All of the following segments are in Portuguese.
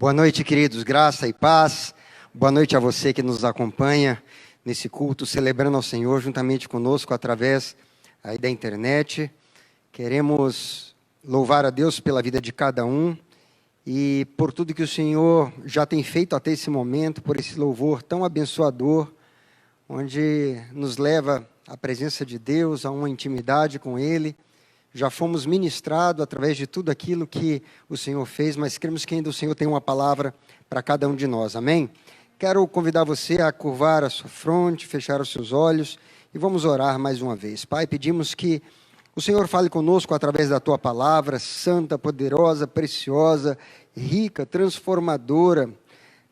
Boa noite, queridos, graça e paz. Boa noite a você que nos acompanha nesse culto, celebrando ao Senhor juntamente conosco através aí da internet. Queremos louvar a Deus pela vida de cada um e por tudo que o Senhor já tem feito até esse momento, por esse louvor tão abençoador, onde nos leva à presença de Deus, a uma intimidade com Ele. Já fomos ministrados através de tudo aquilo que o Senhor fez, mas cremos que ainda o Senhor tem uma palavra para cada um de nós, amém? Quero convidar você a curvar a sua fronte, fechar os seus olhos e vamos orar mais uma vez. Pai, pedimos que o Senhor fale conosco através da Tua palavra, santa, poderosa, preciosa, rica, transformadora,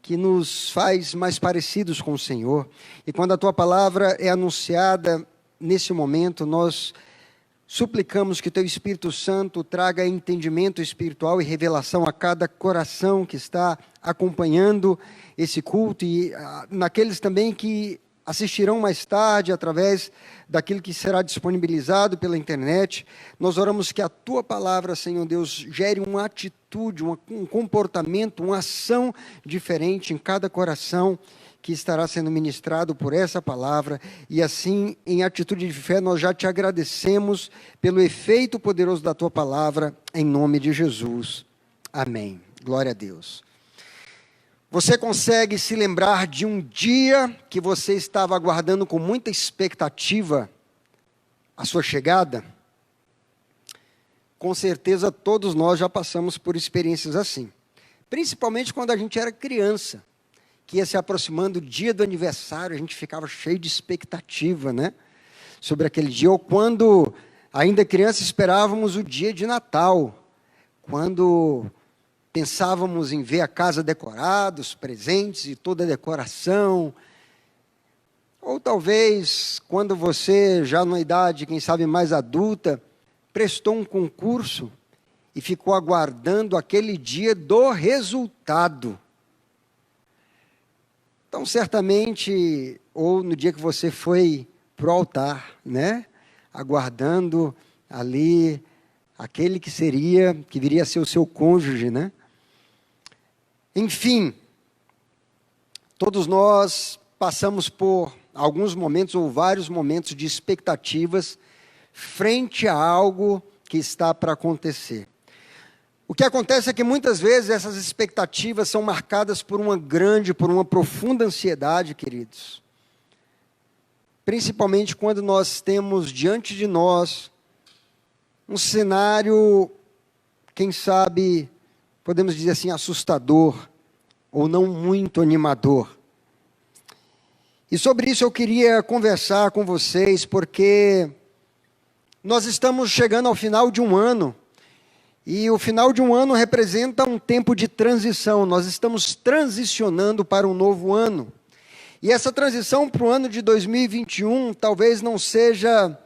que nos faz mais parecidos com o Senhor. E quando a Tua palavra é anunciada nesse momento, nós suplicamos que Teu Espírito Santo traga entendimento espiritual e revelação a cada coração que está acompanhando esse culto e naqueles também que assistirão mais tarde através daquilo que será disponibilizado pela internet. Nós oramos que a Tua palavra, Senhor Deus, gere uma atitude, um comportamento, uma ação diferente em cada coração que estará sendo ministrado por essa palavra, e assim, em atitude de fé, nós já te agradecemos pelo efeito poderoso da Tua palavra, em nome de Jesus. Amém. Glória a Deus. Você consegue se lembrar de um dia que você estava aguardando com muita expectativa a sua chegada? Com certeza todos nós já passamos por experiências assim, principalmente quando a gente era criança, que ia se aproximando o dia do aniversário, a gente ficava cheio de expectativa, né? Sobre aquele dia, ou quando, ainda criança, esperávamos o dia de Natal, quando pensávamos em ver a casa decorada, os presentes e toda a decoração, ou talvez, quando você, já numa idade, quem sabe mais adulta, prestou um concurso e ficou aguardando aquele dia do resultado. Então, certamente, ou no dia que você foi para o altar, né? Aguardando ali aquele que viria a ser o seu cônjuge, né? Enfim, todos nós passamos por alguns momentos ou vários momentos de expectativas frente a algo que está para acontecer. O que acontece é que muitas vezes essas expectativas são marcadas por uma profunda ansiedade, queridos. Principalmente quando nós temos diante de nós um cenário, quem sabe, podemos dizer assim, assustador, ou não muito animador. E sobre isso eu queria conversar com vocês, porque nós estamos chegando ao final de um ano, e o final de um ano representa um tempo de transição. Nós estamos transicionando para um novo ano. E essa transição para o ano de 2021 talvez não esteja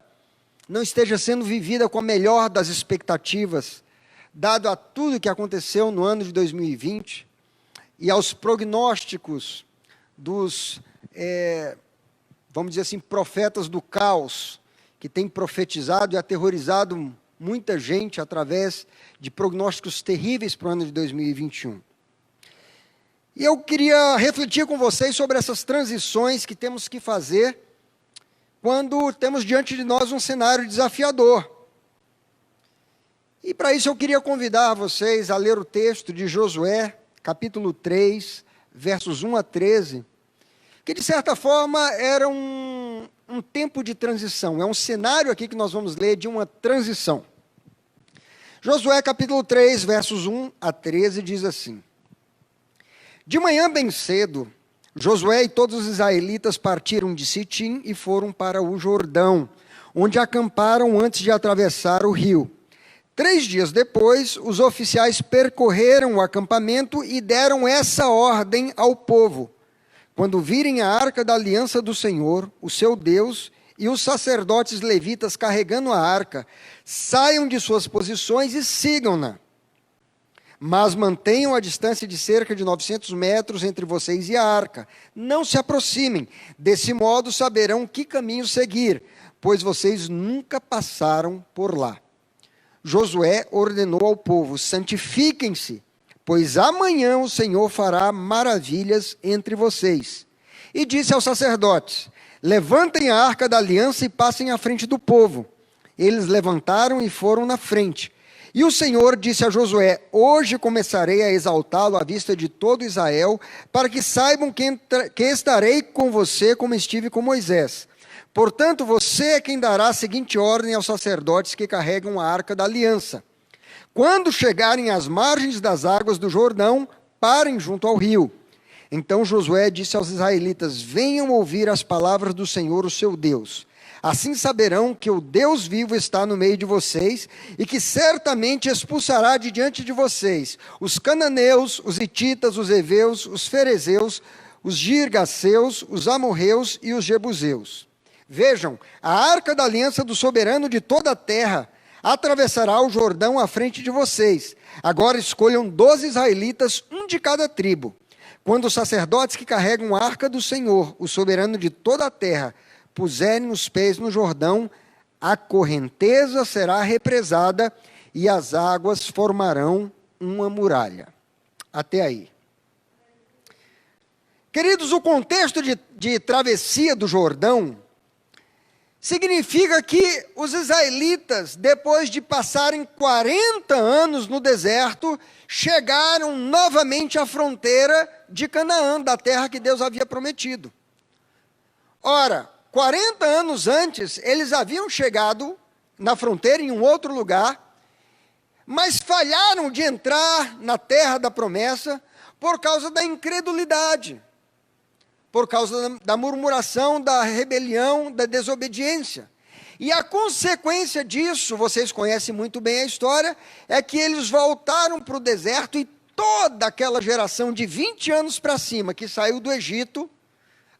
sendo vivida com a melhor das expectativas, dado a tudo que aconteceu no ano de 2020 e aos prognósticos dos, vamos dizer assim, profetas do caos, que têm profetizado e aterrorizado muita gente através de prognósticos terríveis para o ano de 2021. E eu queria refletir com vocês sobre essas transições que temos que fazer quando temos diante de nós um cenário desafiador. E para isso eu queria convidar vocês a ler o texto de Josué, capítulo 3, versos 1 a 13, que de certa forma era um tempo de transição, é um cenário aqui que nós vamos ler de uma transição. Josué capítulo 3, versos 1 a 13, diz assim: De manhã bem cedo, Josué e todos os israelitas partiram de Sitim e foram para o Jordão, onde acamparam antes de atravessar o rio. 3 dias depois, os oficiais percorreram o acampamento e deram essa ordem ao povo: quando virem a arca da aliança do Senhor, o seu Deus, e os sacerdotes levitas carregando a arca, saiam de suas posições e sigam-na. Mas mantenham a distância de cerca de 900 metros entre vocês e a arca. Não se aproximem. Desse modo saberão que caminho seguir, pois vocês nunca passaram por lá. Josué ordenou ao povo: santifiquem-se, pois amanhã o Senhor fará maravilhas entre vocês. E disse aos sacerdotes: levantem a arca da aliança e passem à frente do povo. Eles levantaram e foram na frente. E o Senhor disse a Josué: hoje começarei a exaltá-lo à vista de todo Israel, para que saibam que estarei com você como estive com Moisés. Portanto, você é quem dará a seguinte ordem aos sacerdotes que carregam a arca da aliança: quando chegarem às margens das águas do Jordão, parem junto ao rio. Então Josué disse aos israelitas: venham ouvir as palavras do Senhor, o seu Deus. Assim saberão que o Deus vivo está no meio de vocês, e que certamente expulsará de diante de vocês os cananeus, os hititas, os heveus, os ferezeus, os girgaceus, os amorreus e os jebuseus. Vejam, a arca da aliança do soberano de toda a terra atravessará o Jordão à frente de vocês. Agora escolham 12 israelitas, um de cada tribo. Quando os sacerdotes que carregam a arca do Senhor, o soberano de toda a terra, puserem os pés no Jordão, a correnteza será represada e as águas formarão uma muralha. Até aí. Queridos, o contexto de travessia do Jordão significa que os israelitas, depois de passarem 40 anos no deserto, chegaram novamente à fronteira de Canaã, da terra que Deus havia prometido. Ora, 40 anos antes, eles haviam chegado na fronteira em um outro lugar, mas falharam de entrar na terra da promessa por causa da incredulidade, por causa da murmuração, da rebelião, da desobediência. E a consequência disso, vocês conhecem muito bem a história, é que eles voltaram para o deserto e toda aquela geração de 20 anos para cima que saiu do Egito,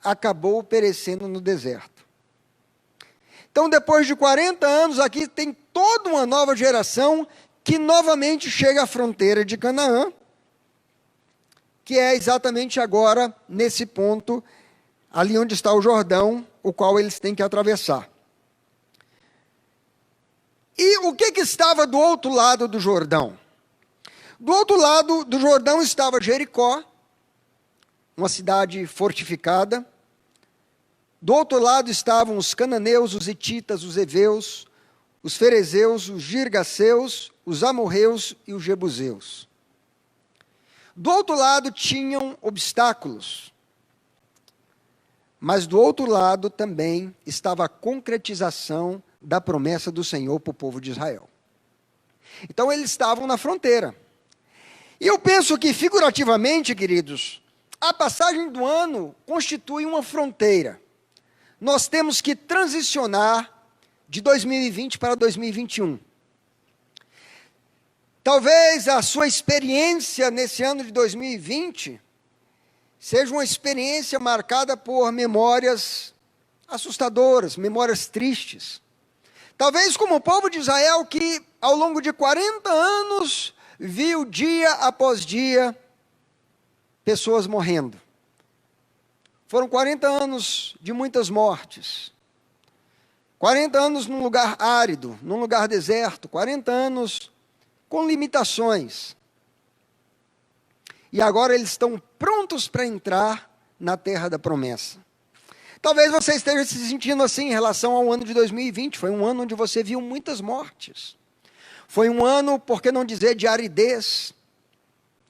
acabou perecendo no deserto. Então, depois de 40 anos, aqui tem toda uma nova geração que novamente chega à fronteira de Canaã, que é exatamente agora, nesse ponto, ali onde está o Jordão, o qual eles têm que atravessar. E o que estava do outro lado do Jordão? Do outro lado do Jordão estava Jericó, uma cidade fortificada. Do outro lado estavam os cananeus, os hititas, os heveus, os ferezeus, os girgaceus, os amorreus e os jebuseus. Do outro lado tinham obstáculos, mas do outro lado também estava a concretização da promessa do Senhor para o povo de Israel. Então eles estavam na fronteira. E eu penso que, figurativamente, queridos, a passagem do ano constitui uma fronteira. Nós temos que transicionar de 2020 para 2021. Talvez a sua experiência nesse ano de 2020 seja uma experiência marcada por memórias assustadoras, memórias tristes. Talvez como o povo de Israel que, ao longo de 40 anos, viu dia após dia pessoas morrendo. Foram 40 anos de muitas mortes. 40 anos num lugar árido, num lugar deserto. 40 anos com limitações. E agora eles estão prontos para entrar na terra da promessa. Talvez você esteja se sentindo assim em relação ao ano de 2020. Foi um ano onde você viu muitas mortes. Foi um ano, por que não dizer, de aridez.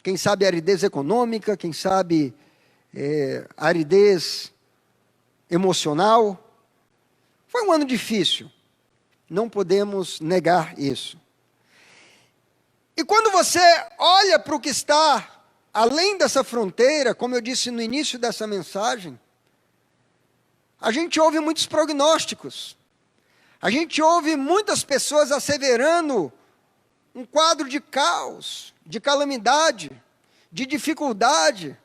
Quem sabe aridez econômica, quem sabe aridez emocional. Foi um ano difícil. Não podemos negar isso. E quando você olha para o que está além dessa fronteira, como eu disse no início dessa mensagem, a gente ouve muitos prognósticos. A gente ouve muitas pessoas asseverando um quadro de caos, de calamidade, de dificuldade.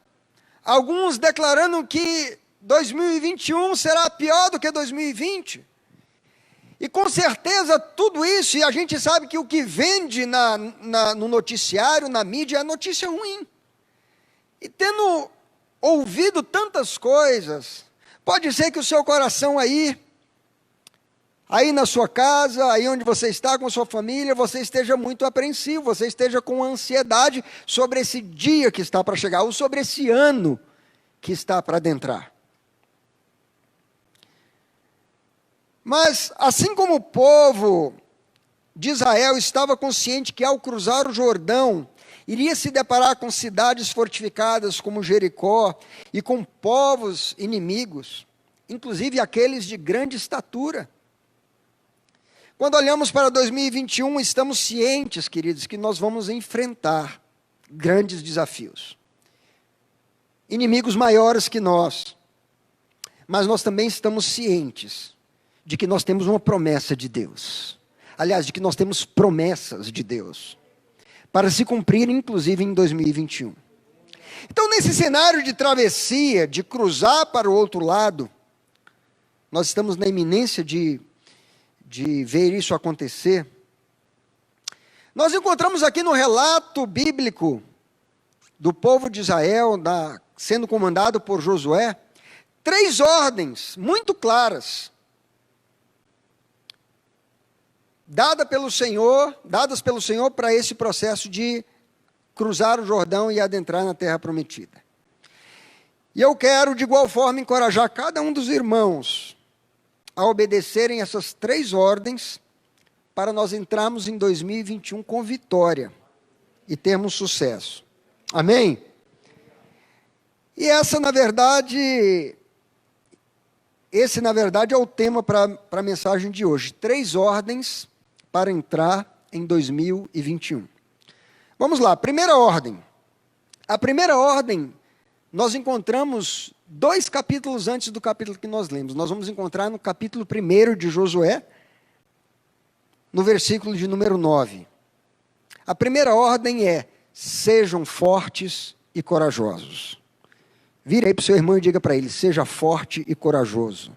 Alguns declarando que 2021 será pior do que 2020. E com certeza tudo isso, e a gente sabe que o que vende no noticiário, na mídia, é notícia ruim. E tendo ouvido tantas coisas, pode ser que o seu coração aí, aí na sua casa, aí onde você está com a sua família, você esteja muito apreensivo, você esteja com ansiedade sobre esse dia que está para chegar, ou sobre esse ano que está para adentrar. Mas, assim como o povo de Israel estava consciente que ao cruzar o Jordão, iria se deparar com cidades fortificadas como Jericó e com povos inimigos, inclusive aqueles de grande estatura. Quando olhamos para 2021, estamos cientes, queridos, que nós vamos enfrentar grandes desafios. Inimigos maiores que nós. Mas nós também estamos cientes de que nós temos uma promessa de Deus. Aliás, de que nós temos promessas de Deus para se cumprir, inclusive, em 2021. Então, nesse cenário de travessia, de cruzar para o outro lado, nós estamos na iminência de ver isso acontecer. Nós encontramos aqui no relato bíblico do povo de Israel, sendo comandado por Josué, 3 ordens muito claras, dadas pelo Senhor para esse processo de cruzar o Jordão e adentrar na terra prometida. E eu quero, de igual forma, encorajar cada um dos irmãos a obedecerem essas 3 ordens, para nós entrarmos em 2021 com vitória e termos sucesso. Amém? E esse, na verdade, é o tema para a mensagem de hoje. 3 ordens para entrar em 2021. Vamos lá, primeira ordem. A primeira ordem, nós encontramos 2 capítulos antes do capítulo que nós lemos. Nós vamos encontrar no capítulo 1 de Josué, no versículo de número 9. A primeira ordem é: sejam fortes e corajosos. Vira aí para o seu irmão e diga para ele: seja forte e corajoso.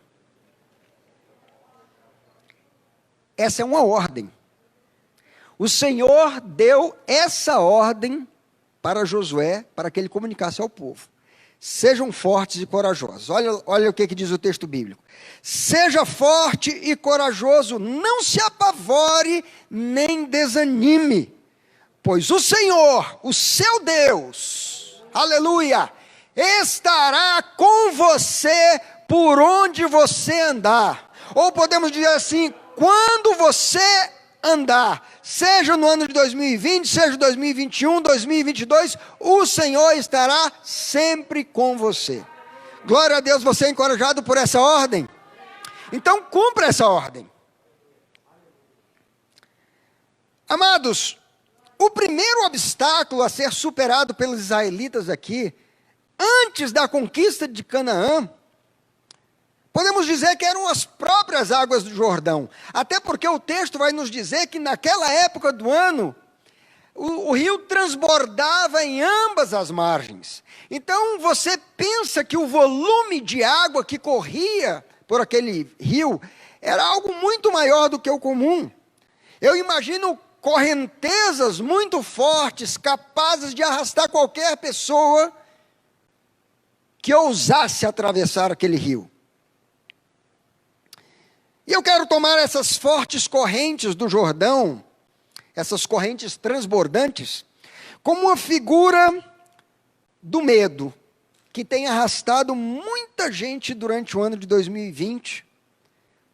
Essa é uma ordem. O Senhor deu essa ordem para Josué, para que ele comunicasse ao povo. Sejam fortes e corajosos. Olha o que diz o texto bíblico. Seja forte e corajoso, não se apavore nem desanime, pois o Senhor, o seu Deus, aleluia, estará com você por onde você andar. Ou podemos dizer assim, quando você andar, seja no ano de 2020, seja 2021, 2022, o Senhor estará sempre com você. Glória a Deus, você é encorajado por essa ordem? Então cumpra essa ordem. Amados, o primeiro obstáculo a ser superado pelos israelitas aqui, antes da conquista de Canaã, podemos dizer que eram as próprias águas do Jordão. Até porque o texto vai nos dizer que naquela época do ano, o rio transbordava em ambas as margens. Então você pensa que o volume de água que corria por aquele rio era algo muito maior do que o comum. Eu imagino correntezas muito fortes, capazes de arrastar qualquer pessoa que ousasse atravessar aquele rio. E eu quero tomar essas fortes correntes do Jordão, essas correntes transbordantes, como uma figura do medo, que tem arrastado muita gente durante o ano de 2020,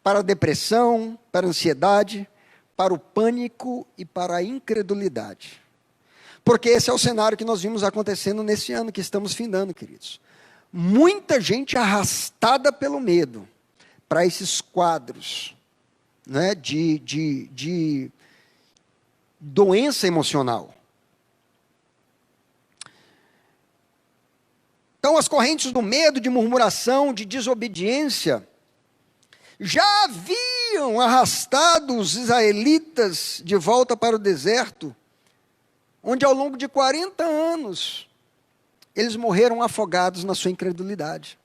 para a depressão, para a ansiedade, para o pânico e para a incredulidade. Porque esse é o cenário que nós vimos acontecendo nesse ano que estamos findando, queridos. Muita gente arrastada pelo medo, para esses quadros, né, de doença emocional. Então, as correntes do medo, de murmuração, de desobediência, já haviam arrastado os israelitas de volta para o deserto, onde ao longo de 40 anos, eles morreram afogados na sua incredulidade.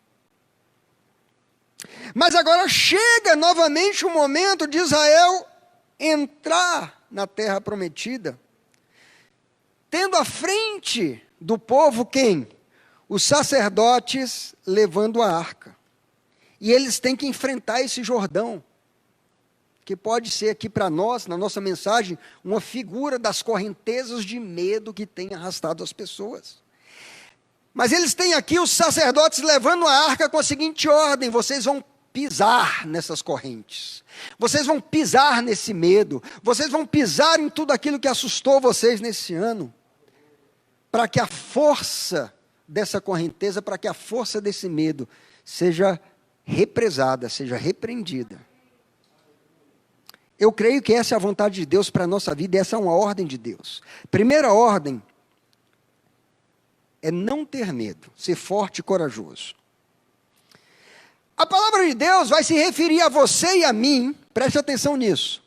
Mas agora chega novamente o momento de Israel entrar na terra prometida, tendo à frente do povo quem? Os sacerdotes levando a arca. E eles têm que enfrentar esse Jordão. que pode ser aqui para nós, na nossa mensagem, uma figura das correntezas de medo que tem arrastado as pessoas. Mas eles têm aqui os sacerdotes levando a arca com a seguinte ordem: vocês vão pisar nessas correntes, vocês vão pisar nesse medo, vocês vão pisar em tudo aquilo que assustou vocês nesse ano, para que a força dessa correnteza, para que a força desse medo seja represada, seja repreendida. Eu creio que essa é a vontade de Deus para a nossa vida, e essa é uma ordem de Deus. Primeira ordem é não ter medo, ser forte e corajoso. A palavra de Deus vai se referir a você e a mim, preste atenção nisso,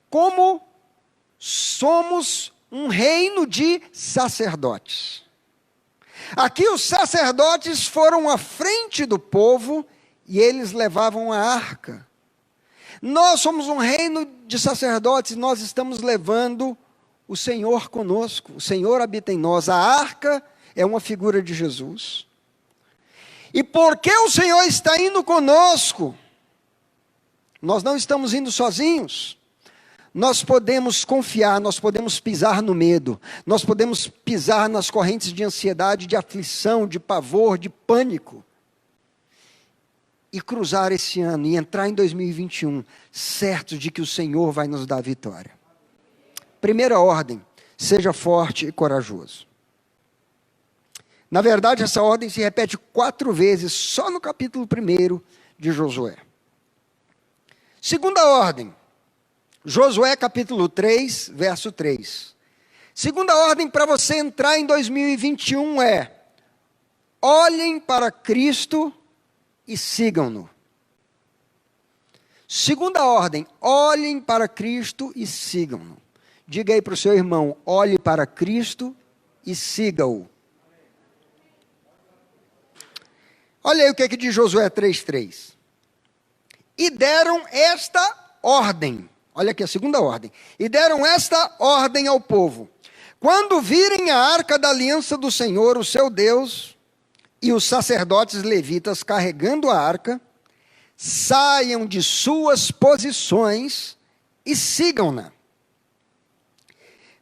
como somos um reino de sacerdotes. Aqui os sacerdotes foram à frente do povo e eles levavam a arca. Nós somos um reino de sacerdotes, nós estamos levando o Senhor conosco, o Senhor habita em nós. A arca é uma figura de Jesus. E porque o Senhor está indo conosco, nós não estamos indo sozinhos. Nós podemos confiar, nós podemos pisar no medo, nós podemos pisar nas correntes de ansiedade, de aflição, de pavor, de pânico. E cruzar esse ano e entrar em 2021, certos de que o Senhor vai nos dar vitória. Primeira ordem, seja forte e corajoso. Na verdade, essa ordem se repete 4 vezes, só no capítulo 1 de Josué. Segunda ordem, Josué capítulo 3, verso 3. Segunda ordem para você entrar em 2021 é: olhem para Cristo e sigam-no. Segunda ordem, olhem para Cristo e sigam-no. Diga aí para o seu irmão: olhe para Cristo e siga-o. Olha aí o que é que diz Josué 3:3. E deram esta ordem, olha aqui a segunda ordem, e deram esta ordem ao povo: quando virem a arca da aliança do Senhor, o seu Deus, e os sacerdotes levitas carregando a arca, saiam de suas posições e sigam-na.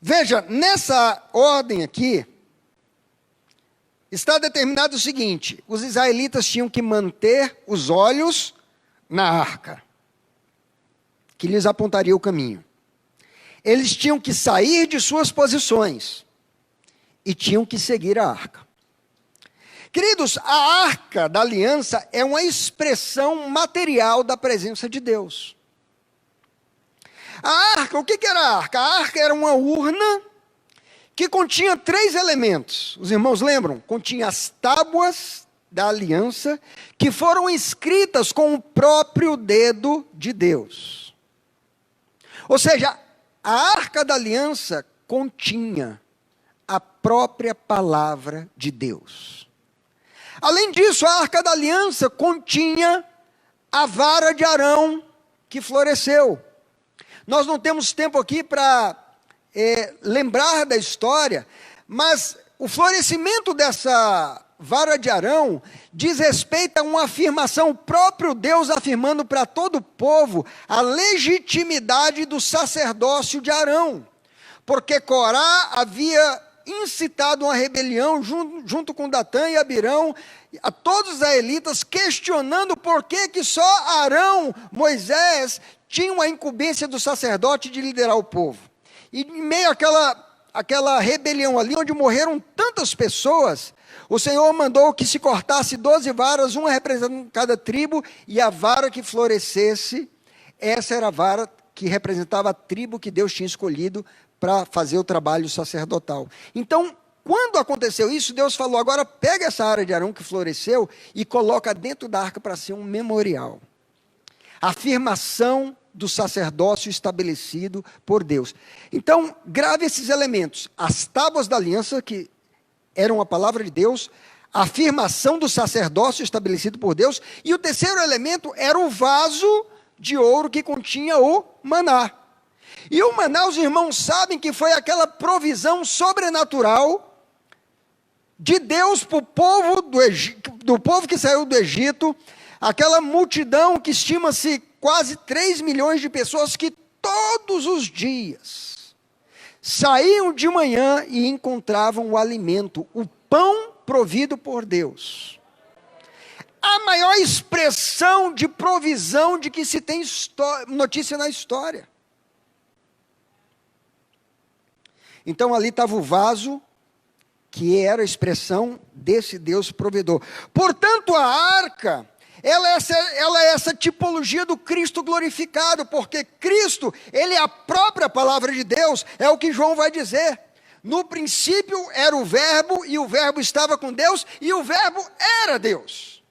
Veja, nessa ordem aqui, está determinado o seguinte: os israelitas tinham que manter os olhos na arca, que lhes apontaria o caminho. Eles tinham que sair de suas posições e tinham que seguir a arca. Queridos, a arca da aliança é uma expressão material da presença de Deus. A arca, o que era a arca? A arca era uma urna que continha 3 elementos. Os irmãos lembram? Continha as tábuas da aliança, que foram escritas com o próprio dedo de Deus. Ou seja, a arca da aliança continha a própria palavra de Deus. Além disso, a arca da aliança continha a vara de Arão que floresceu. Nós não temos tempo aqui para lembrar da história, mas o florescimento dessa vara de Arão diz respeito a uma afirmação, o próprio Deus afirmando para todo o povo a legitimidade do sacerdócio de Arão, porque Corá havia incitado uma rebelião junto com Datã e Abirão, a todos os israelitas, questionando por que só Arão, Moisés, tinham a incumbência do sacerdote de liderar o povo. E em meio àquela rebelião ali, onde morreram tantas pessoas, o Senhor mandou que se cortasse 12 varas, uma representando cada tribo, e a vara que florescesse, essa era a vara que representava a tribo que Deus tinha escolhido para fazer o trabalho sacerdotal. Então, quando aconteceu isso, Deus falou: agora pega essa área de Arão que floresceu e coloca dentro da arca para ser um memorial. Afirmação do sacerdócio estabelecido por Deus. Então, grave esses elementos: as tábuas da aliança, que eram a palavra de Deus, a afirmação do sacerdócio estabelecido por Deus, e o terceiro elemento era o vaso de ouro que continha o maná. E o maná, os irmãos sabem que foi aquela provisão sobrenatural de Deus para o povo do povo que saiu do Egito, aquela multidão que estima-se quase 3 milhões de pessoas que todos os dias saíam de manhã e encontravam o alimento, o pão provido por Deus. A maior expressão de provisão de que se tem notícia na história. Então ali estava o vaso, que era a expressão desse Deus provedor. Portanto, a arca, ela é essa tipologia do Cristo glorificado, porque Cristo, Ele é a própria palavra de Deus, é o que João vai dizer. No princípio era o Verbo, e o Verbo estava com Deus, e o Verbo era Deus.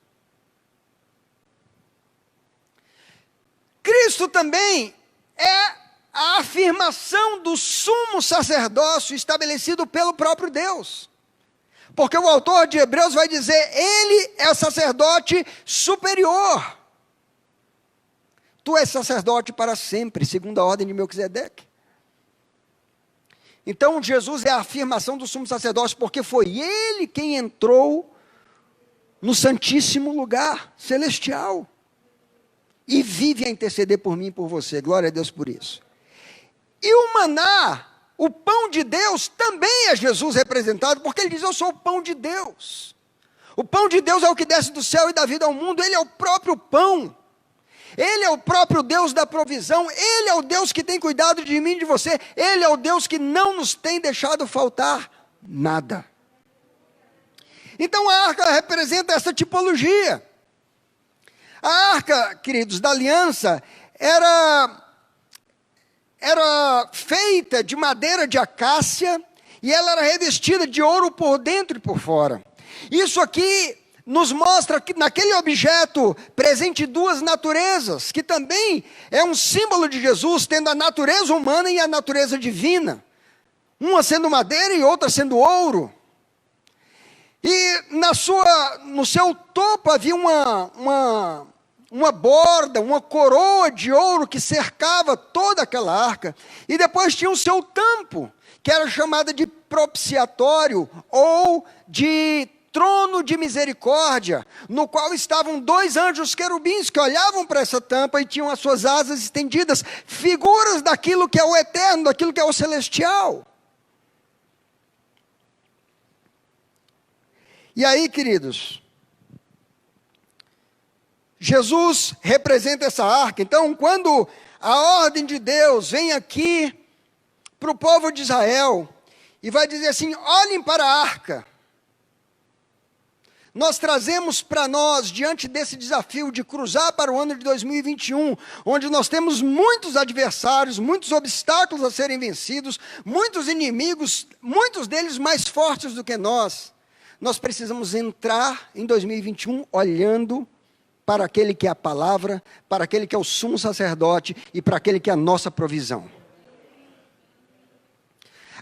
Cristo também é a afirmação do sumo sacerdócio estabelecido pelo próprio Deus. Porque o autor de Hebreus vai dizer, ele é o sacerdote superior. Tu és sacerdote para sempre, segundo a ordem de Melquisedeque. Então Jesus é a afirmação do sumo sacerdócio, porque foi ele quem entrou no santíssimo lugar celestial. E vive a interceder por mim e por você. Glória a Deus por isso. E o maná, o pão de Deus, também é Jesus representado, porque ele diz, eu sou o pão de Deus. O pão de Deus é o que desce do céu e dá vida ao mundo, ele é o próprio pão. Ele é o próprio Deus da provisão, ele é o Deus que tem cuidado de mim e de você, ele é o Deus que não nos tem deixado faltar nada. Então a arca representa essa tipologia. A arca, queridos, da aliança, era feita de madeira de acácia, e ela era revestida de ouro por dentro e por fora. Isso aqui nos mostra que naquele objeto presente duas naturezas, que também é um símbolo de Jesus, tendo a natureza humana e a natureza divina. Uma sendo madeira e outra sendo ouro. E no seu topo havia uma borda, uma coroa de ouro que cercava toda aquela arca, e depois tinha o seu tampo, que era chamada de propiciatório, ou de trono de misericórdia, no qual estavam 2 anjos querubins, que olhavam para essa tampa e tinham as suas asas estendidas, figuras daquilo que é o eterno, daquilo que é o celestial. E aí, queridos, Jesus representa essa arca. Então, quando a ordem de Deus vem aqui para o povo de Israel e vai dizer assim, olhem para a arca, nós trazemos para nós, diante desse desafio de cruzar para o ano de 2021, onde nós temos muitos adversários, muitos obstáculos a serem vencidos, muitos inimigos, muitos deles mais fortes do que nós precisamos entrar em 2021 olhando para aquele que é a palavra, para aquele que é o sumo sacerdote e para aquele que é a nossa provisão.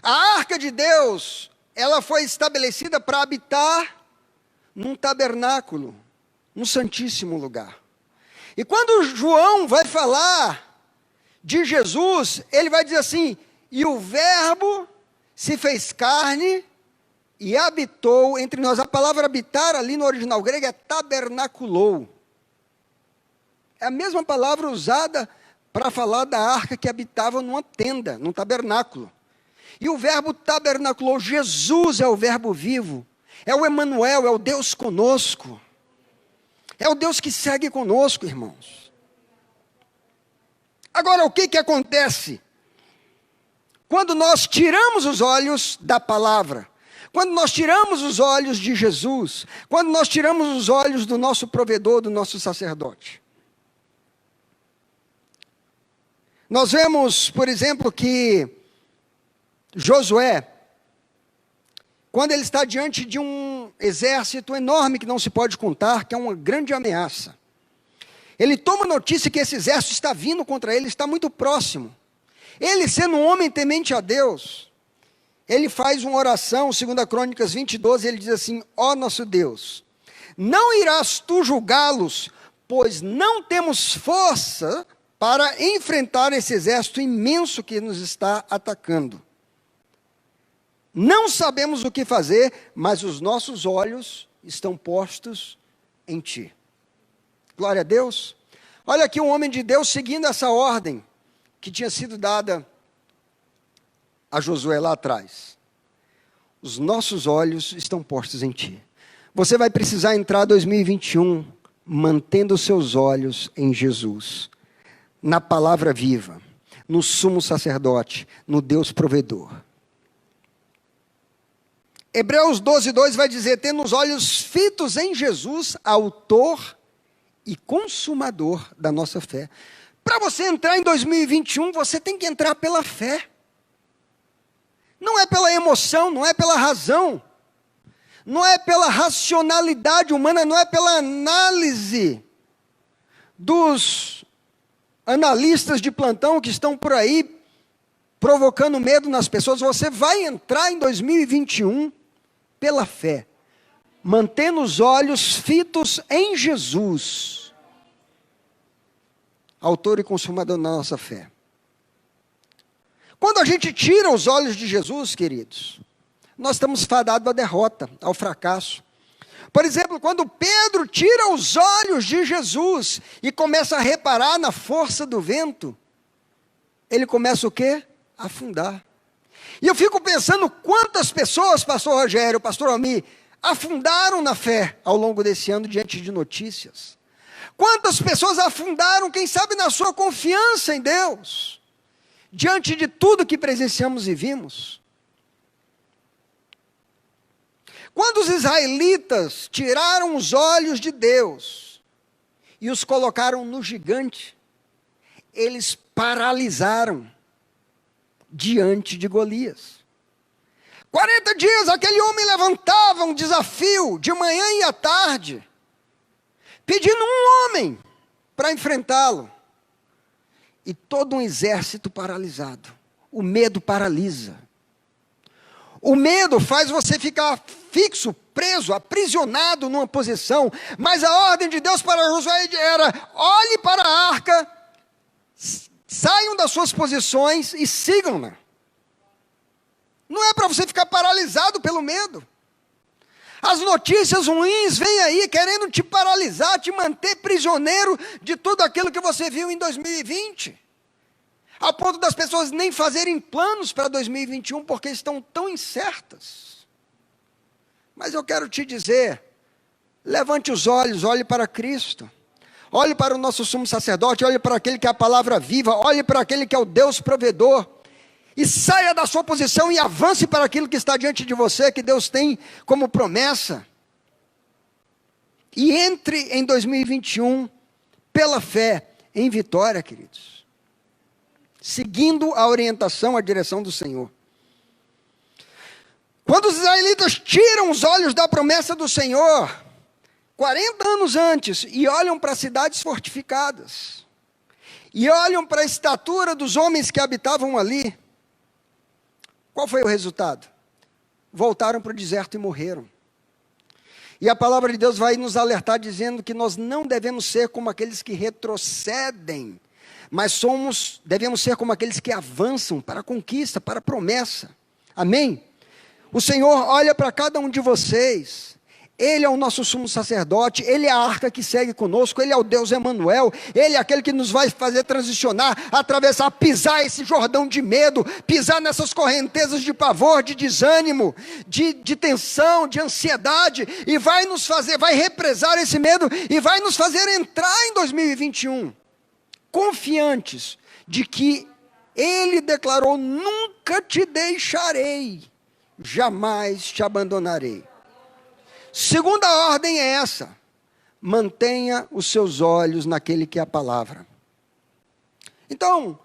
A arca de Deus, ela foi estabelecida para habitar num tabernáculo, num santíssimo lugar. E quando João vai falar de Jesus, ele vai dizer assim, e o verbo se fez carne e habitou entre nós. A palavra habitar ali no original grego é tabernaculou. É a mesma palavra usada para falar da arca que habitava numa tenda, num tabernáculo. E o verbo tabernaculou, Jesus é o verbo vivo, é o Emanuel, é o Deus conosco. É o Deus que segue conosco, irmãos. Agora, o que acontece? Quando nós tiramos os olhos da palavra, quando nós tiramos os olhos de Jesus, quando nós tiramos os olhos do nosso provedor, do nosso sacerdote. Nós vemos, por exemplo, que Josué, quando ele está diante de um exército enorme que não se pode contar, que é uma grande ameaça, ele toma notícia que esse exército está vindo contra ele, está muito próximo. Ele, sendo um homem temente a Deus, ele faz uma oração, 2 Crônicas 20:12, ele diz assim, ó nosso Deus, não irás tu julgá-los, pois não temos força para enfrentar esse exército imenso que nos está atacando. Não sabemos o que fazer, mas os nossos olhos estão postos em ti. Glória a Deus. Olha aqui um homem de Deus seguindo essa ordem que tinha sido dada a Josué lá atrás. Os nossos olhos estão postos em ti. Você vai precisar entrar 2021 mantendo os seus olhos em Jesus, na palavra viva, no sumo sacerdote, no Deus provedor. Hebreus 12:2 vai dizer: tendo os olhos fitos em Jesus, autor e consumador da nossa fé. Para você entrar em 2021, você tem que entrar pela fé. Não é pela emoção, não é pela razão, não é pela racionalidade humana, não é pela análise dos analistas de plantão que estão por aí provocando medo nas pessoas. Você vai entrar em 2021 pela fé, mantendo os olhos fitos em Jesus, autor e consumador da nossa fé. Quando a gente tira os olhos de Jesus, queridos, nós estamos fadados à derrota, ao fracasso. Por exemplo, quando Pedro tira os olhos de Jesus e começa a reparar na força do vento, ele começa o quê? A afundar. E eu fico pensando quantas pessoas, pastor Rogério, pastor Almi, afundaram na fé ao longo desse ano diante de notícias. Quantas pessoas afundaram, quem sabe, na sua confiança em Deus, diante de tudo que presenciamos e vimos. Quando os israelitas tiraram os olhos de Deus e os colocaram no gigante, eles paralisaram diante de Golias. 40 dias aquele homem levantava um desafio de manhã e à tarde, pedindo um homem para enfrentá-lo. E todo um exército paralisado. O medo paralisa. O medo faz você ficar fixo, preso, aprisionado numa posição. Mas a ordem de Deus para Josué era: olhe para a arca, saiam das suas posições e sigam-na. Não é para você ficar paralisado pelo medo. As notícias ruins vêm aí querendo te paralisar, te manter prisioneiro de tudo aquilo que você viu em 2020. A ponto das pessoas nem fazerem planos para 2021 porque estão tão incertas. Mas eu quero te dizer, levante os olhos, olhe para Cristo. Olhe para o nosso sumo sacerdote, olhe para aquele que é a palavra viva, olhe para aquele que é o Deus provedor. E saia da sua posição e avance para aquilo que está diante de você, que Deus tem como promessa. E entre em 2021 pela fé, em vitória, queridos. Seguindo a orientação, a direção do Senhor. Quando os israelitas tiram os olhos da promessa do Senhor, 40 anos antes, e olham para cidades fortificadas, e olham para a estatura dos homens que habitavam ali, qual foi o resultado? Voltaram para o deserto e morreram. E a palavra de Deus vai nos alertar dizendo que nós não devemos ser como aqueles que retrocedem, mas devemos ser como aqueles que avançam para a conquista, para a promessa. Amém? O Senhor olha para cada um de vocês. Ele é o nosso sumo sacerdote, Ele é a arca que segue conosco, Ele é o Deus Emanuel, Ele é aquele que nos vai fazer transicionar, atravessar, pisar esse Jordão de medo, pisar nessas correntezas de pavor, de desânimo, de tensão, de ansiedade, e vai nos fazer, vai represar esse medo, e vai nos fazer entrar em 2021, confiantes de que Ele declarou: nunca te deixarei, jamais te abandonarei. Segunda ordem é essa: mantenha os seus olhos naquele que é a palavra. Então,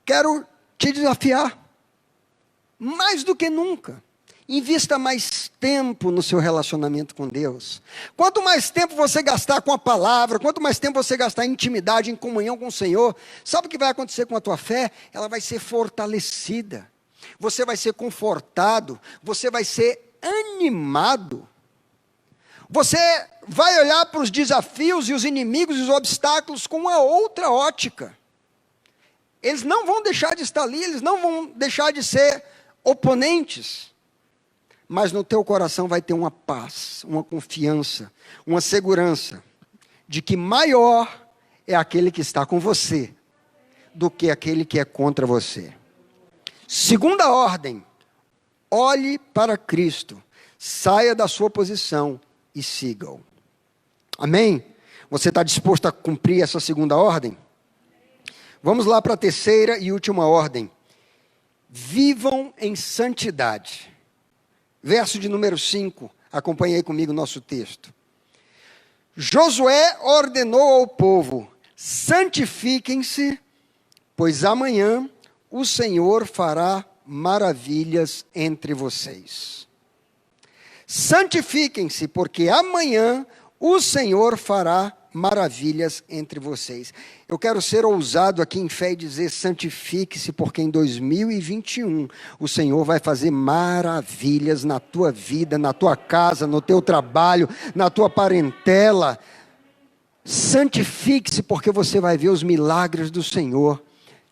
quero te desafiar, mais do que nunca, invista mais tempo no seu relacionamento com Deus. Quanto mais tempo você gastar com a palavra, quanto mais tempo você gastar em intimidade, em comunhão com o Senhor, sabe o que vai acontecer com a tua fé? Ela vai ser fortalecida, você vai ser confortado, você vai ser animado. Você vai olhar para os desafios e os inimigos e os obstáculos com uma outra ótica. Eles não vão deixar de estar ali, eles não vão deixar de ser oponentes. Mas no teu coração vai ter uma paz, uma confiança, uma segurança de que maior é aquele que está com você do que aquele que é contra você. Segunda ordem: olhe para Cristo, saia da sua posição e siga-o. Amém? Você está disposto a cumprir essa segunda ordem? Vamos lá para a terceira e última ordem. Vivam em santidade. Verso de número 5, acompanhe aí comigo o nosso texto. Josué ordenou ao povo: santifiquem-se, pois amanhã o Senhor fará maravilhas entre vocês. Santifiquem-se, porque amanhã o Senhor fará maravilhas entre vocês. Eu quero ser ousado aqui em fé e dizer: santifique-se, porque em 2021 o Senhor vai fazer maravilhas na tua vida, na tua casa, no teu trabalho, na tua parentela. Santifique-se, porque você vai ver os milagres do Senhor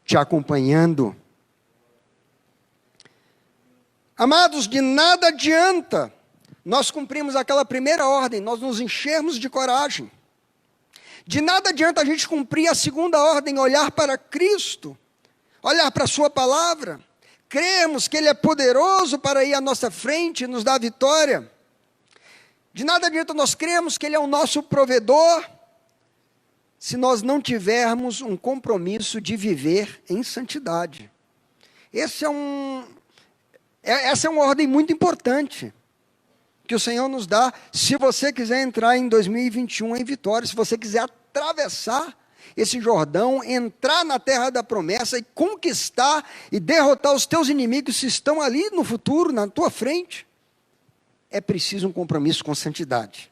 te acompanhando. Amados, de nada adianta nós cumprimos aquela primeira ordem, nós nos enchermos de coragem. De nada adianta a gente cumprir a segunda ordem, olhar para Cristo, olhar para a sua palavra, cremos que Ele é poderoso para ir à nossa frente e nos dar a vitória. De nada adianta nós cremos que Ele é o nosso provedor, se nós não tivermos um compromisso de viver em santidade. Essa é uma ordem muito importante que o Senhor nos dá, se você quiser entrar em 2021 em vitória, se você quiser atravessar esse Jordão, entrar na terra da promessa e conquistar e derrotar os teus inimigos que estão ali no futuro, na tua frente, é preciso um compromisso com santidade.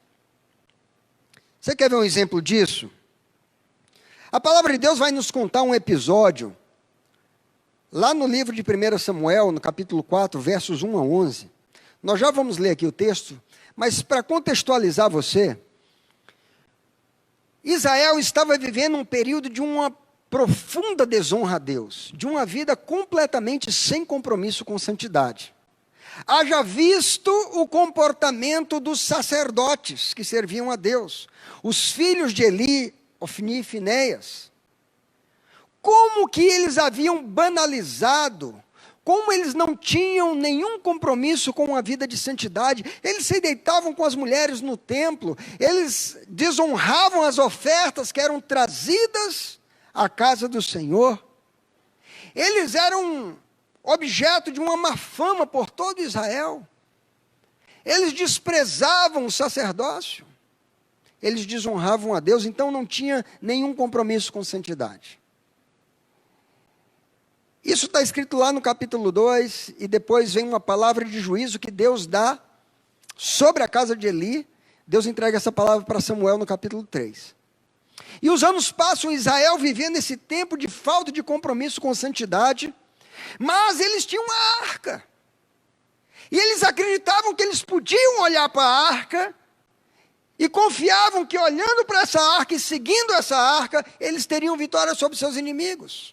Você quer ver um exemplo disso? A palavra de Deus vai nos contar um episódio, lá no livro de 1 Samuel, no capítulo 4, versos 1 a 11. Nós já vamos ler aqui o texto, mas para contextualizar você, Israel estava vivendo um período de uma profunda desonra a Deus, de uma vida completamente sem compromisso com santidade. Haja visto o comportamento dos sacerdotes que serviam a Deus, os filhos de Eli, Ofni e Finéias. Como que eles haviam banalizado, como eles não tinham nenhum compromisso com a vida de santidade, eles se deitavam com as mulheres no templo, eles desonravam as ofertas que eram trazidas à casa do Senhor, eles eram objeto de uma má fama por todo Israel, eles desprezavam o sacerdócio, eles desonravam a Deus, então não tinha nenhum compromisso com santidade. Isso está escrito lá no capítulo 2, e depois vem uma palavra de juízo que Deus dá sobre a casa de Eli. Deus entrega essa palavra para Samuel no capítulo 3. E os anos passam, Israel vivendo esse tempo de falta de compromisso com santidade, mas eles tinham uma arca. E eles acreditavam que eles podiam olhar para a arca, e confiavam que olhando para essa arca e seguindo essa arca, eles teriam vitória sobre seus inimigos.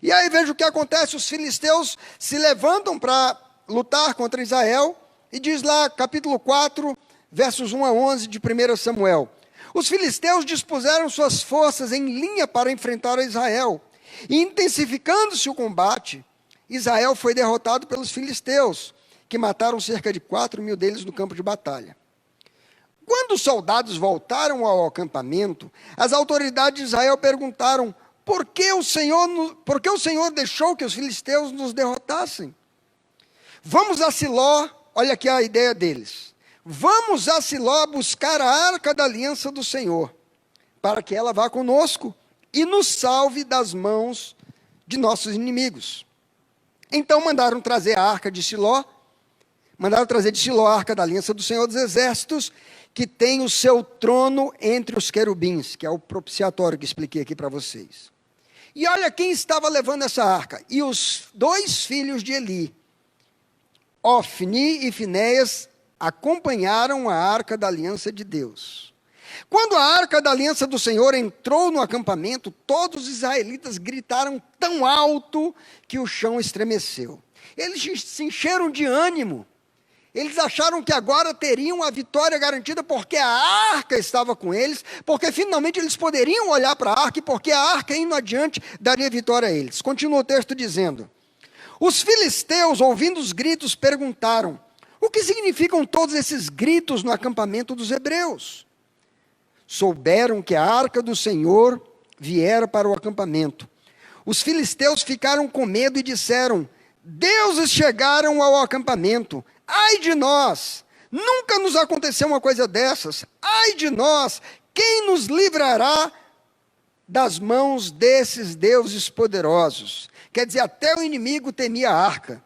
E aí veja o que acontece, os filisteus se levantam para lutar contra Israel, e diz lá, capítulo 4, versos 1 a 11 de 1 Samuel. Os filisteus dispuseram suas forças em linha para enfrentar a Israel, e intensificando-se o combate, Israel foi derrotado pelos filisteus, que mataram cerca de 4.000 deles no campo de batalha. Quando os soldados voltaram ao acampamento, as autoridades de Israel perguntaram: por que o Senhor deixou que os filisteus nos derrotassem? Vamos a Siló, olha aqui a ideia deles. Vamos a Siló buscar a arca da aliança do Senhor, para que ela vá conosco e nos salve das mãos de nossos inimigos. Então mandaram trazer a arca de Siló, mandaram trazer de Siló a arca da aliança do Senhor dos Exércitos, que tem o seu trono entre os querubins, que é o propiciatório que expliquei aqui para vocês. E olha quem estava levando essa arca. E os 2 filhos de Eli, Ofni e Finéias, acompanharam a arca da aliança de Deus. Quando a arca da aliança do Senhor entrou no acampamento, todos os israelitas gritaram tão alto que o chão estremeceu. Eles se encheram de ânimo. Eles acharam que agora teriam a vitória garantida porque a arca estava com eles, porque finalmente eles poderiam olhar para a arca e porque a arca indo adiante daria vitória a eles. Continua o texto dizendo: os filisteus, ouvindo os gritos, perguntaram: o que significam todos esses gritos no acampamento dos hebreus? Souberam que a arca do Senhor viera para o acampamento. Os filisteus ficaram com medo e disseram: deuses chegaram ao acampamento. Ai de nós! Nunca nos aconteceu uma coisa dessas. Ai de nós! Quem nos livrará das mãos desses deuses poderosos? Quer dizer, até o inimigo temia a arca.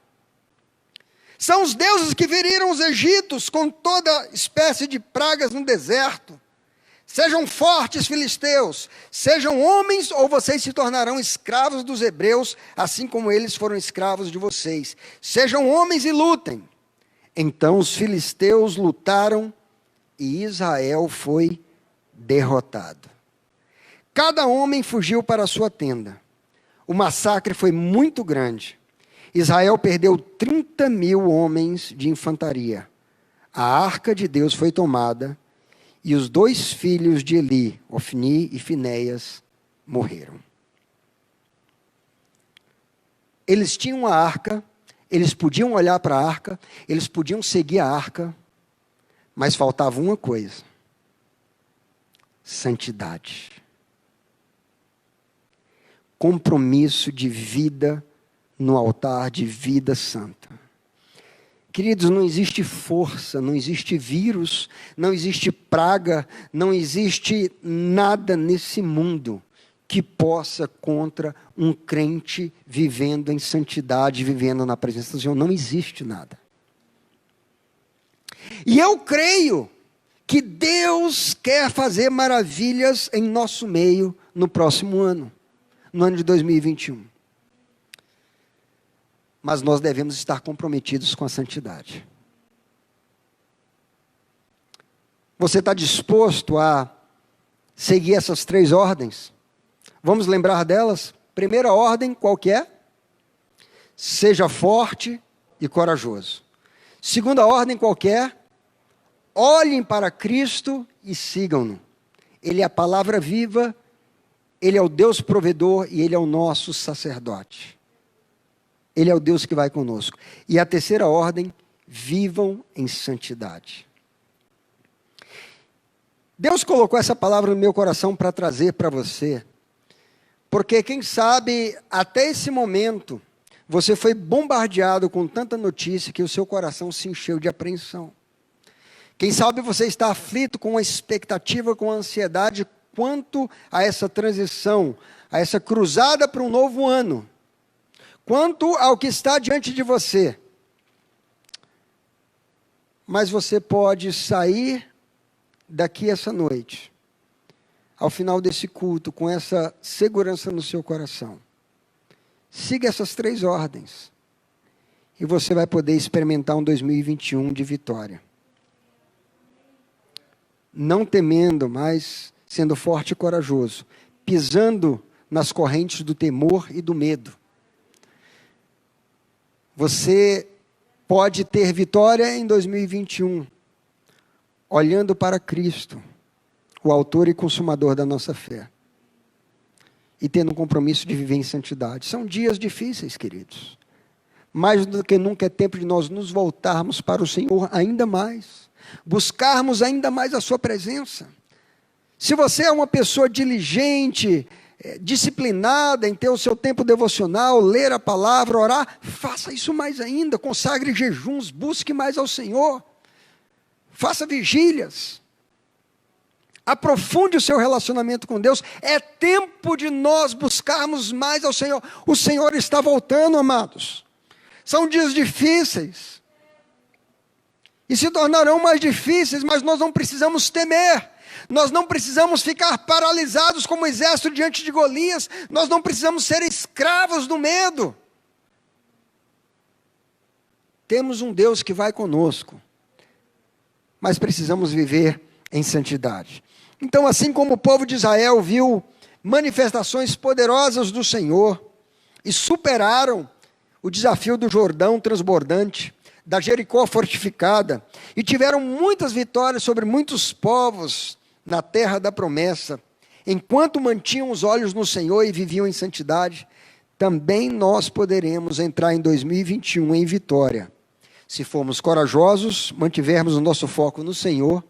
São os deuses que feriram os egípcios com toda espécie de pragas no deserto. Sejam fortes, filisteus, sejam homens, ou vocês se tornarão escravos dos hebreus, assim como eles foram escravos de vocês. Sejam homens e lutem. Então os filisteus lutaram e Israel foi derrotado. Cada homem fugiu para a sua tenda. O massacre foi muito grande. Israel perdeu 30.000 homens de infantaria. A arca de Deus foi tomada e os 2 filhos de Eli, Ofni e Finéias, morreram. Eles tinham a arca, eles podiam olhar para a arca, eles podiam seguir a arca, mas faltava uma coisa: santidade. Compromisso de vida no altar, de vida santa. Queridos, não existe força, não existe vírus, não existe praga, não existe nada nesse mundo que possa contra um crente vivendo em santidade, vivendo na presença do Senhor. Não existe nada. E eu creio que Deus quer fazer maravilhas em nosso meio no próximo ano, no ano de 2021. Mas nós devemos estar comprometidos com a santidade. Você está disposto a seguir essas 3 ordens? Vamos lembrar delas? Primeira ordem, qual que é? Seja forte e corajoso. Segunda ordem, qual que é? Olhem para Cristo e sigam-no. Ele é a palavra viva, Ele é o Deus provedor e Ele é o nosso sacerdote. Ele é o Deus que vai conosco. E a terceira ordem, vivam em santidade. Deus colocou essa palavra no meu coração para trazer para você, porque quem sabe, até esse momento, você foi bombardeado com tanta notícia que o seu coração se encheu de apreensão. Quem sabe você está aflito com a expectativa, com a ansiedade, quanto a essa transição, a essa cruzada para um novo ano. Quanto ao que está diante de você. Mas você pode sair daqui essa noite, ao final desse culto, com essa segurança no seu coração. Siga essas 3 ordens. E você vai poder experimentar um 2021 de vitória. Não temendo, mas sendo forte e corajoso. Pisando nas correntes do temor e do medo. Você pode ter vitória em 2021, olhando para Cristo, o autor e consumador da nossa fé, e tendo um compromisso de viver em santidade. São dias difíceis, queridos. Mais do que nunca é tempo de nós nos voltarmos para o Senhor ainda mais, buscarmos ainda mais a sua presença. Se você é uma pessoa diligente, disciplinada em ter o seu tempo devocional, ler a palavra, orar, faça isso mais ainda, consagre jejuns, busque mais ao Senhor, faça vigílias, aprofunde o seu relacionamento com Deus. É tempo de nós buscarmos mais ao Senhor. O Senhor está voltando, amados. São dias difíceis, e se tornarão mais difíceis, mas nós não precisamos temer. Nós não precisamos ficar paralisados como o exército diante de Golias. Nós não precisamos ser escravos do medo. Temos um Deus que vai conosco, mas precisamos viver em santidade. Então, assim como o povo de Israel viu manifestações poderosas do Senhor e superaram o desafio do Jordão transbordante, da Jericó fortificada, e tiveram muitas vitórias sobre muitos povos na terra da promessa, enquanto mantinham os olhos no Senhor e viviam em santidade, também nós poderemos entrar em 2021 em vitória, se formos corajosos, mantivermos o nosso foco no Senhor,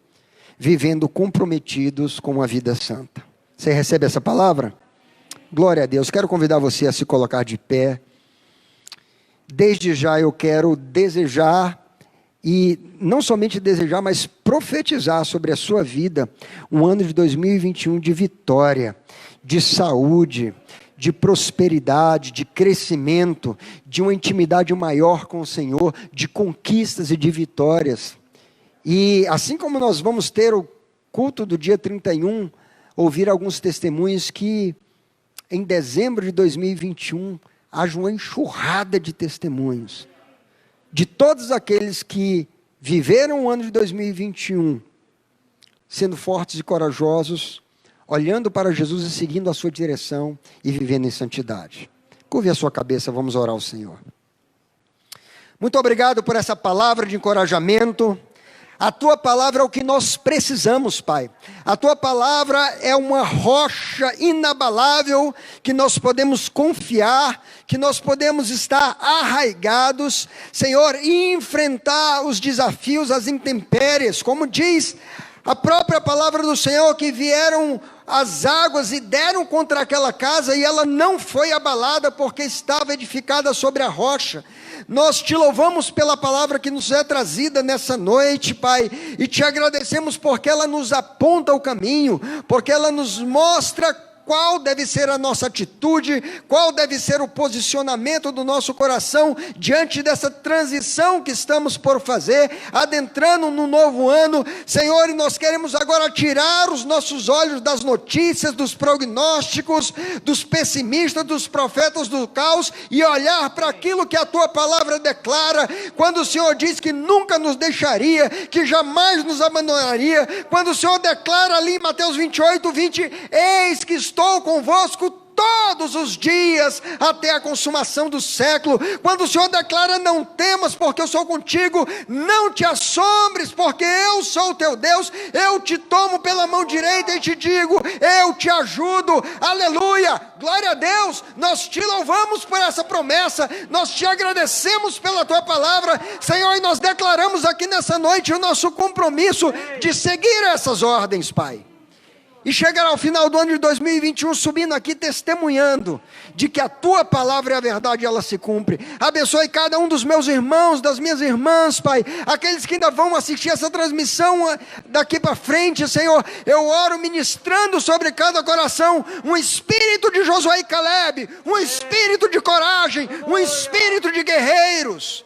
vivendo comprometidos com uma vida santa. Você recebe essa palavra? Glória a Deus. Quero convidar você a se colocar de pé. Desde já eu quero desejar, e não somente desejar, mas profetizar sobre a sua vida, um ano de 2021 de vitória, de saúde, de prosperidade, de crescimento, de uma intimidade maior com o Senhor, de conquistas e de vitórias. E assim como nós vamos ter o culto do dia 31, ouvir alguns testemunhos que em dezembro de 2021 haja uma enxurrada de testemunhos, de todos aqueles que viveram o ano de 2021, sendo fortes e corajosos, olhando para Jesus e seguindo a sua direção e vivendo em santidade. Curve a sua cabeça, vamos orar ao Senhor. Muito obrigado por essa palavra de encorajamento. A Tua palavra é o que nós precisamos, Pai. A Tua palavra é uma rocha inabalável que nós podemos confiar, que nós podemos estar arraigados, Senhor, e enfrentar os desafios, as intempéries, como diz a própria palavra do Senhor, que vieram as águas e deram contra aquela casa e ela não foi abalada porque estava edificada sobre a rocha. Nós te louvamos pela palavra que nos é trazida nessa noite, Pai, e te agradecemos porque ela nos aponta o caminho, porque ela nos mostra qual deve ser a nossa atitude, qual deve ser o posicionamento do nosso coração diante dessa transição que estamos por fazer, adentrando no novo ano. Senhor, e nós queremos agora tirar os nossos olhos das notícias, dos prognósticos, dos pessimistas, dos profetas do caos, e olhar para aquilo que a Tua palavra declara, quando o Senhor diz que nunca nos deixaria, que jamais nos abandonaria, quando o Senhor declara ali em Mateus 28:20, eis que estou convosco todos os dias, até a consumação do século. Quando o Senhor declara, não temas, porque eu sou contigo, não te assombres, porque eu sou o teu Deus, eu te tomo pela mão direita e te digo, eu te ajudo, aleluia, glória a Deus. Nós te louvamos por essa promessa, nós te agradecemos pela tua palavra, Senhor, e nós declaramos aqui nessa noite o nosso compromisso de seguir essas ordens, Pai. E chegar ao final do ano de 2021 subindo aqui testemunhando de que a Tua palavra é a verdade e ela se cumpre. Abençoe cada um dos meus irmãos, das minhas irmãs, Pai, aqueles que ainda vão assistir essa transmissão daqui para frente, Senhor. Eu oro ministrando sobre cada coração um espírito de Josué e Caleb, um espírito de coragem, um espírito de guerreiros,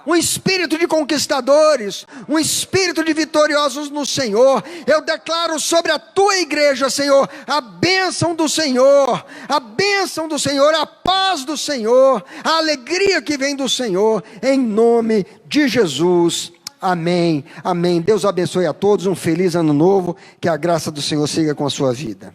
um espírito de conquistadores, um espírito de vitoriosos no Senhor. Eu declaro sobre a Tua igreja, Senhor, a bênção do Senhor, a bênção do Senhor, a paz do Senhor, a alegria que vem do Senhor, em nome de Jesus. Amém, amém. Deus abençoe a todos, um feliz ano novo, que a graça do Senhor siga com a sua vida.